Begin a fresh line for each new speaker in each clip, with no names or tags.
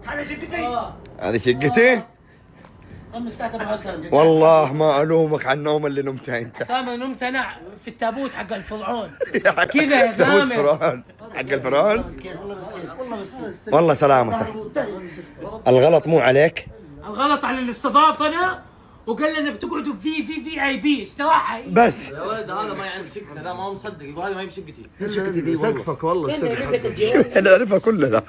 هذه شقتي.
هذه شقتي. والله ما الومك على النوم اللي نمتها انت.
ثامر نمت انا في التابوت حق الفرعون كذا يا
تابوت
ثامر.
فرعون حق الفرعون.
والله مسكين والله مسكين.
والله سلامتك. الغلط مو عليك.
الغلط على اللي استضافنا وقال لنا بتقعدوا في اي بي استراحه.
بس
يا ولد هذا ما يعرف شقته، ذا ما هو مصدق، يقول هذه ما هي بشقتي.
شقتي دي والله.
سقفك والله
نعرفها كلنا.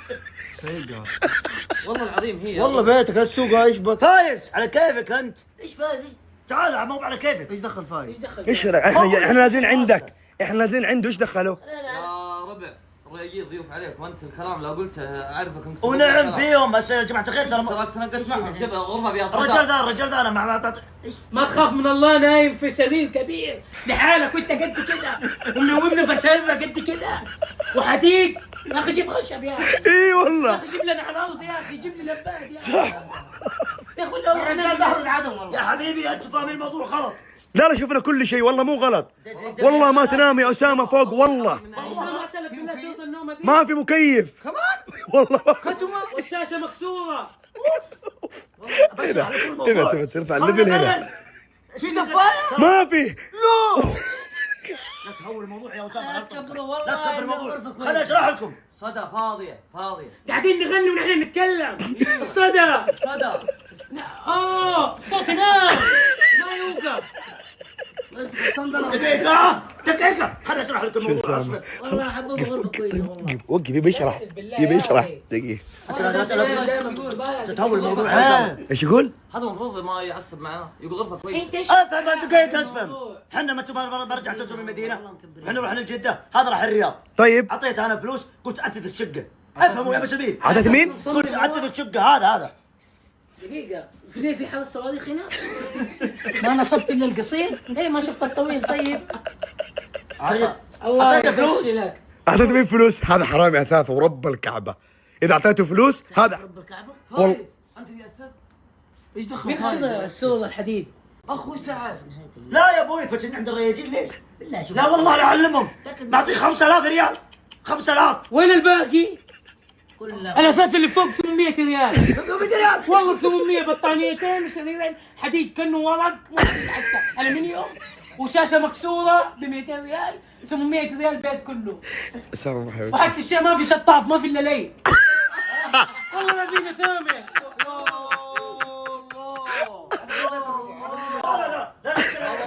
والله العظيم هي.
والله بيتك لا تسوق ايش بك؟
فايز على كيفك انت. ايش فايز؟ تعال مو على كيفك.
ايش دخل فايز؟
ايش احنا نازلين عندك، احنا نازلين عنده، ايش دخلوا؟
يا ربع رجال ضيوف عليك وانت الكلام لو قلته اعرفك انت.
ونعم فيهم بس يا جماعه الخير ترى
تراك تنقلت معهم شبه غرفه بها
الرجال ذا انا مع ايش
ما تخاف من الله، نايم في سرير كبير لحالك وانت قد كده ومنومنا فسالنا قد كده وحديد. يا اخي جيب خشب يا اخي.
اي
يا
والله.
اخي جيب لنا عراض يا اخي، جيب لي لباد يا اخي. يا اخي لو احنا
يا حبيبي انتوا فاهمين الموضوع غلط.
لا شفنا كل شيء والله مو غلط. والله ما تنام يا اسامه فوق والله.
ما اسالك بالله ترضى النومه دي؟
ما في مكيف كمان والله.
والشاشه مكسوره.
هنا ترفع الليفل هنا.
في دفايه
ما في.
لا تهول الموضوع يا اسامه.
لا تكبروا والله.
لا تكبر الموضوع. خليني اشرح لكم.
صدى فاضيه.
قاعدين نغني ونحن نتكلم. الصدى
صدى
صوت نار ما يوقف.
دقيقة خليني اشرح لكم الموضوع. اصبر.
والله حبوب غرفة كويسة والله.
وقف يبي يشرح. يبي يشرح دقيقة.
تهول الموضوع.
ايش يقول؟
هذا المفروض ما يعصب معنا، يقول غرفه كويسه.
انت ايش
افهم دقيقة اسفهم. احنا ما برجع توتو من المدينة. احنا نروح لجدة، هذا راح الرياض.
طيب
اعطيته انا فلوس قلت اثث الشقة. افهموا يا مشابين.
عادت مين؟
قلت اثث الشقة هذا.
دقيقة في حال الصواريخ هنا؟ ما نصبت الا القصير؟ ليه ما شفت الطويل طيب؟ الله
أعطيته فلوس؟
يفشلك.
اعطيته مين فلوس؟ هذا حرامي اثاث ورب الكعبة. اذا اعطيته فلوس هذا
رب الكعبة.
والله
انت يا اثاث
ايش دخل
مين
فايز؟
السور الحديد؟
اخو سعد.
لا يا ابوي تفجرني عند الرياجين ليش؟
بالله شوف.
لا والله لا اعلمهم. بعطيه 5000 ريال. 5000.
وين الباقي؟
كلها.
الاثاث اللي فوق 800 ريال.
800 ريال.
والله 800 بطانيتين وسريرين حديد كانه ورق حتى الومنيوم وشاشه مكسوره ب 200 ريال. 800 ريال البيت كله.
اسامه ما حيوي.
وحتى الشيء ما في شطاف ما في الا ليل. والله العظيم ثامر.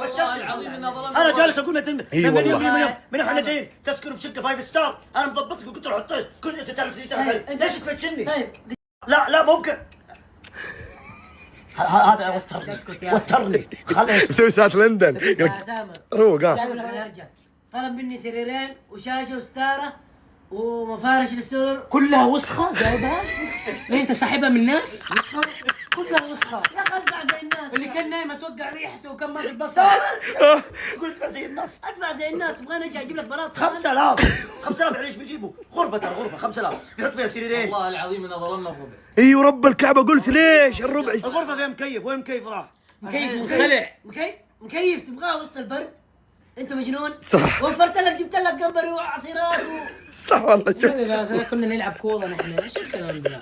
والله العظيم انه ظلمت.
انا جالس اقول
إي والله.
من احنا جايين تسكنوا في شقه 5 ستار. انا مضبطك وقلت له حطيه كل انت تعرف ليش تفتشني؟
طيب
لا ممكن. هذا وترني.
اسكت يا
وترني. خليه
يسوي ساعة لندن.
يا ثامر.
روق ها.
اقول لك انا ارجع. طلب مني سريرين وشاشة وستارة ومفارش للسرر.
كلها وسخه جايبها؟ ليه انت ساحبها من الناس؟ كلها وسخه.
يا اخي ادفع زي الناس.
اللي كان نايم اتوقع ريحته وكان ما في بصر.
قلت ادفع زي الناس.
ادفع زي الناس. تبغاني ايش اجيب لك بلاط؟
5000 يعني ايش بيجيبوا؟ غرفه 5000 بيحط فيها سريرين.
والله العظيم انه ظلمنا الربع.
اي ورب الكعبة قلت ليش الربع.
الغرفه فيها مكيف. وين مكيف راح؟
كيف منخلع.
مكيف تبغاه وسط البرد؟ انت مجنون؟
صح.
وفرت لك جبت لك جمبري وعصيرات
صح والله شوف.
كنا نلعب كوره نحن ايش الكلام ده؟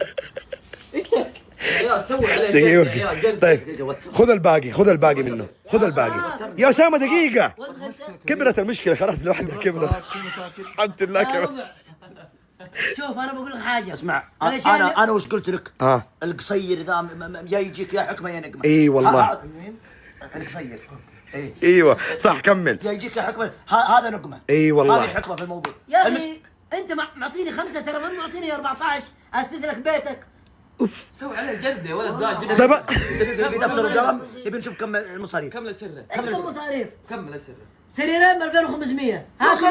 انت
يا سوي عليه
دقيقة. طيب خذ الباقي منه. خذ الباقي يا اسامة دقيقة.
وسخت.
كبرت المشكلة خلاص لوحدها كبرت. الحمد لله كبرت.
شوف انا بقول لك حاجه.
اسمع
الأشياء اللي-
انا وش قلت لك؟
ها.
القصير ذا يا يجيك يا حكمه يا نقمه.
اي والله.
القصير. اي
ايوه صح كمل.
يا يجيك يا حكمه. هذا نقمه.
اي والله.
هذه حكمه في الموضوع.
يا اخي انت معطيني 5 ترى ما معطيني 14 اثث لك بيتك.
سوي عليه جرد يا ولد ذا جرد.
طيب
نبي دفتر وقلم نبي نشوف كم المصاريف.
كمل سره.
ايش المصاريف؟
كمل سره.
سريرين ب 2500. هاخذ.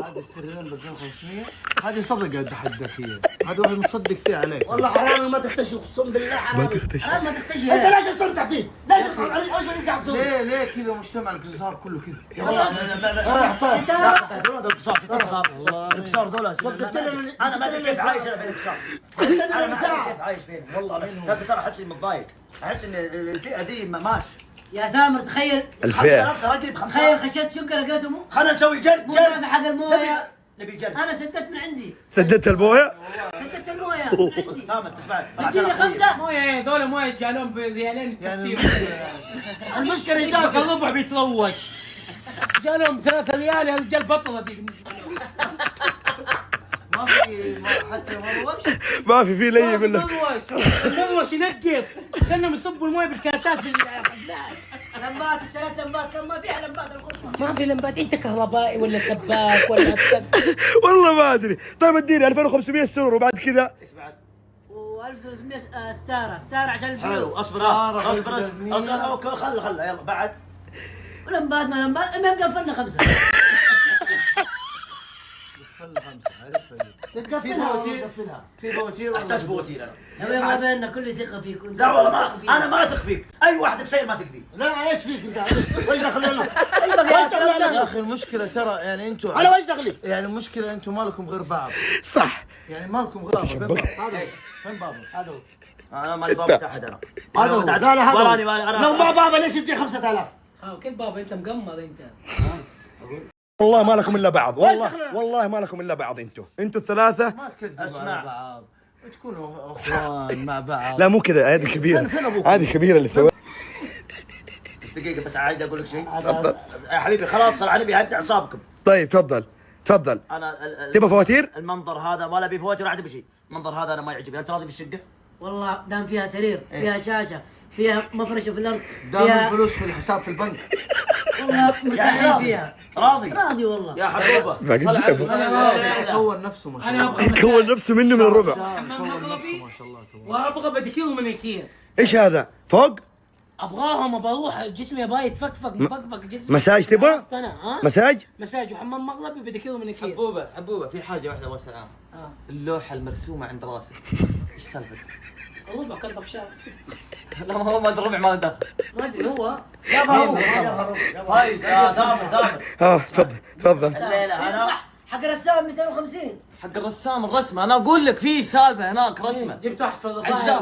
هذه السريرين ب 2500. هذه صدقة تحدك هي. هذا واحد مصدق فيها عليك.
والله حرام ما تختشي اقسم بالله حرام.
ما تختشي.
حرام ما تختشي.
انت ليش تصير تعطيه؟ ليش قاعد تسوي؟
ليه كذا مجتمع صار كله كذا؟
القصار ذولا انا ما ادري كيف عايش انا بين القصار. انا ما ادري كيف عايش بينهم والله ترى احس اني متضايق. احس ان الفئه ذي ماشي.
يا ثامر تخيل.
الفئة.
5000 راجل ب 5000.
تخيل خشيت شقه لقيتهم
خلينا نسوي جرد
مو في حق المويه
نبي نجرب.
انا سددت من عندي،
سددت المويه.
سددت المويه من عندي.
ثامر تسمع
اديني 5.
مويه هذول مويه جالون بريالين
يعني
المشكله
ايش
يدافع.
الربع بيتروش جالهم 3 ريال يا رجال بطلة دي بالنسبة لي.
ما في حتى مروش.
ما في لي منه.
المروش ينقط لانهم يصبوا المويه بالكاسات في الحزات.
لمبات، اشتريت لمبات، كم ما فيها لمبات الغرفه.
ما في لمبات، انت كهربائي ولا سباك ولا
والله ما ادري. طيب اديني 2500 سرور وبعد كذا
ايش بعد؟
و1300 ستاره عشان الفلوس.
حلو اصبر اوكي خله يلا بعد.
ولمبات ما لمبات، المهم قفلنا 5.
تقفلها في فواتير.
احتاج فواتير انا.
نبي ما بيننا كل ثقه فيك.
لا والله ما انا ما اثق فيك، اي واحد بسير ما اثق فيه.
لا ايش فيك انت؟ وش دخلنا؟ يا اخي المشكله ترى يعني انتم
انا وش دخلي؟
يعني المشكله انتم ما لكم غير بعض.
صح.
يعني ما لكم غير بعض. هذا فين بابا؟
هذا هو.
انا مالي بابا احد انا.
هذا هو. لا لا هذا
وراني
هو.
مالي انا.
لو ما بابا ليش يدي 5000؟
كيف بابا انت مقمر انت؟
والله ما لكم الا بعض. والله ما لكم الا بعض. انتوا الثلاثه.
ما تكذبوا
اسمع.
على بعض. تكونوا اخوان مع بعض.
لا مو كذا، هذه كبيره. هذه كبيره اللي سويها.
بس دقيقه بس عايز اقول لك شيء. يا حبيبي خلاص صار علي هدي اعصابكم.
طيب تفضل.
انا
تبغى فواتير؟
المنظر هذا ما له بيه فواتير راح تمشي. المنظر هذا انا ما يعجبني. انت راضي بالشقه؟
والله دام فيها سرير، فيها شاشه، فيها مفرشه في الارض،
دام
فيها
الفلوس في الحساب في البنك.
والله مرتاحين فيها.
راضي
والله.
يا حبوبه.
كون نفسه ما شاء
انا
الله.
ابغى
كون نفسه منه من الربع.
حمام مغربي
ما شاء الله تبارك.
وابغى بديكير ومانيكير.
ايش هذا؟ فوق؟
ابغاهم بروح جسمي يبغى يتفكفك مفكفك جسمي.
مساج تبغى؟
عرفت انا ها؟
مساج؟
مساج وحمام مغربي وبديكير ومانيكير.
حبوبه في حاجه واحده ابغى اسال عنها. اللوحه المرسومه عند راسك ايش سالفتها؟
الربع كان طفشان.
لا ما هو ما الربع ما له دخل.
ما ادري هو
طيب يا ثامر
تفضل.
الليله انا
صح، حق الرسام 250.
حق الرسام الرسمه انا اقول لك في سالفه هناك رسمه.
جبت واحد في
عند
الضايع.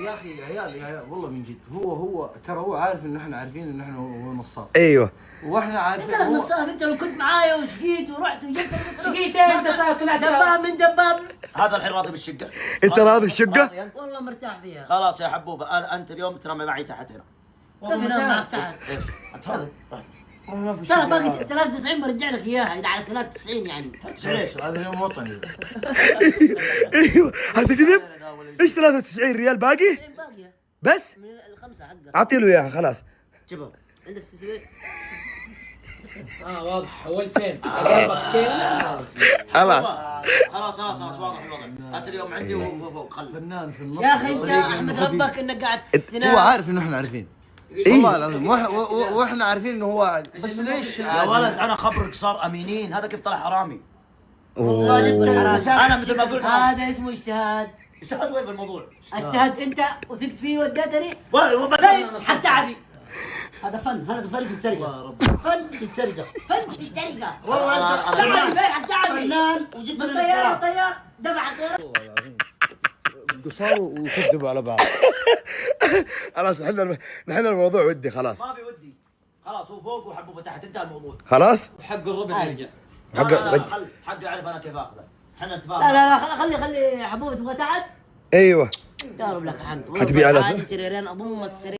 يا اخي يا عيال والله من جد هو ترى هو عارف ان احنا عارفين ان احنا هو نصاب.
ايوه.
واحنا عارفين
انت نصاب، انت لو كنت معايا وشقيت ورحت وجبت
شقيت انت طلعت
دباب من دباب.
هذا الحين راضي بالشقه.
انت راضي بالشقه؟
راضي أنت؟
والله مرتاح فيها.
خلاص يا حبوبه انت اليوم ترمي معي تحت هنا.
كيف ينام معك تحت؟
انت راضي؟
ترى باقي 93 برجع لك اياها، اذا على 93 يعني.
ليش هذا يوم وطني.
ايوه. هذا كذب؟ ايش 93 ريال باقي؟
باقيه
بس؟
من الخمسه حقك.
اعطي له اياها خلاص.
جيبها.
عندك تسوي.
واضح اول فين؟ قلبك كيف؟
خلاص.
خلاص واضح الوضع. انت اليوم عندي وهو فوق خل.
فنان في النص.
يا اخي انت احمد ربك انك قاعد
هو عارف انه احنا عارفين. والله العظيم واحنا عارفين انه هو بس ليش
يا ولد انا خبرك صار امينين. هذا كيف طلع حرامي؟
انا
انا مثل ما قلت
هذا اسمه اجتهاد.
اجتهد وين في الموضوع؟
اجتهد انت وثقت فيه وديتني.
وبدأ
طيب حق تعبي.
هذا فن، هذا فن في السرقه. فن في السرقه.
فن في السرقه.
والله انت
تعبي فين حق تعبي؟
فنان وجبت
من
لنا
طيار دفع الطياره.
قصار ويكذبوا على بعض.
خلاص نحن الموضوع ودي خلاص.
ما في ودي. خلاص هو فوق وحبوبه تحت انتهى الموضوع.
خلاص؟
وحق الربع يرجع.
حق اعرف انا كيف اخذه. احنا نتفاهم.
لا خلي حبوبه تبغى تحت.
ايوه.
يا رب لك الحمد.
حتبيع على
هذه سريرين اضم السرير.